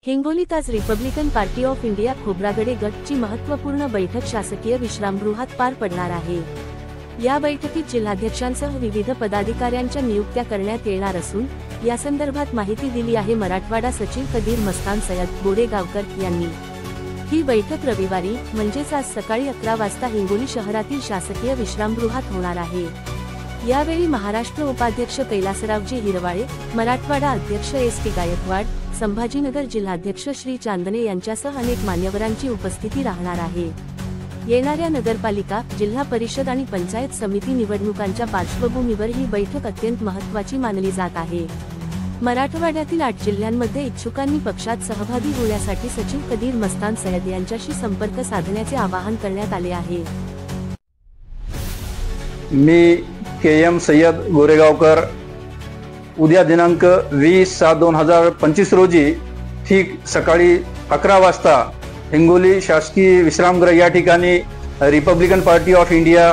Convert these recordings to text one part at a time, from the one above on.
हिंगोलीत आज Republican Party of India Khobragade गटची महत्त्वपूर्ण बैठक शासकीय विश्रामगृहात पार पडणार आहे। या बैठकीत जिल्हाध्यक्षांसह विविध पदाधिकाऱ्यांच्या नियुक्त्या करण्यात येणार असून या संदर्भात माहिती दिली आहे मराठवाडा सचिव कदीर मस्तान सय्यद गोरेगावकर यांनी। ही बैठक रविवारी म्हणजेच आज सकाळी 11 वाजता हिंगोली शहरातील शासकीय विश्रामगृहात होणार आहे। यावेळी महाराष्ट्र उपाध्यक्ष कैलासरावजी हिरवाळे, मराठवाडा अध्यक्ष एस.टी. गायकवाड, संभाजीनगर जिल्हाध्यक्ष श्री चांदणे यांच्यासह अनेक मान्यवरांची उपस्थिती राहणार आहे। येणाऱ्या नगरपालिका, जिल्हा परिषद आणि पंचायत समिती निवडणुकांच्या पार्श्वभूमीवर ही बैठक अत्यंत महत्त्वाची मानली जात आहे। मराठवाड्यातील 8 जिल्ह्यांमध्ये इच्छुकांनी पक्षात सहभागी होण्यासाठी सचिव कदीर मस्तान सय्यद यांच्याशी संपर्क साधण्याचे आवाहन करण्यात आले आहे। मी के.एम. सय्यद गोरेगावकर उद्या दिनांक 20/7/2025 रोजी ठीक सकाळी 11 वाजता हिंगोली शासकीय विश्रामगृह या ठिकाणी Republican Party of India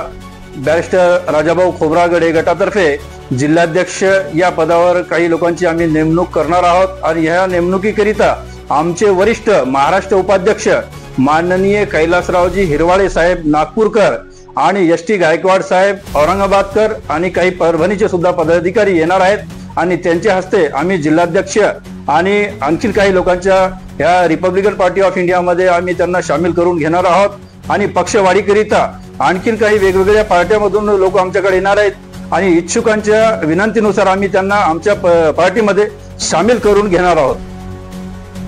barrister Rajabhau Khobragade गटातर्फे जिल्हाध्यक्ष या पदावर काही लोकांची आम्ही नेमणूक करणार आहोत आणि ह्या नेमणुकीकरिता आमचे वरिष्ठ महाराष्ट्र उपाध्यक्ष माननीय कैलासरावजी हिरवाळे साहेब नागपूरकर आणि एस.टी. गायकवाड साहेब औरंगाबादकर आणि काही परभणीचे सुद्धा पदाधिकारी येणार आहेत आणि त्यांच्या हस्ते आम्ही जिल्हाध्यक्ष आणि आणखी काही लोकांच्या या रिपब्लिकन पार्टी ऑफ इंडिया मध्ये आम्ही त्यांना सामील करून घेणार आहोत आणि पक्षवाढीकरिता आणखी काही वेगवेगळ्या पार्ट्यामधून लोक आमच्याकडे येणार आहेत आणि इच्छुकांच्या विनंतीनुसार आम्ही त्यांना आमच्या पार्टीमध्ये सामील करून घेणार आहोत।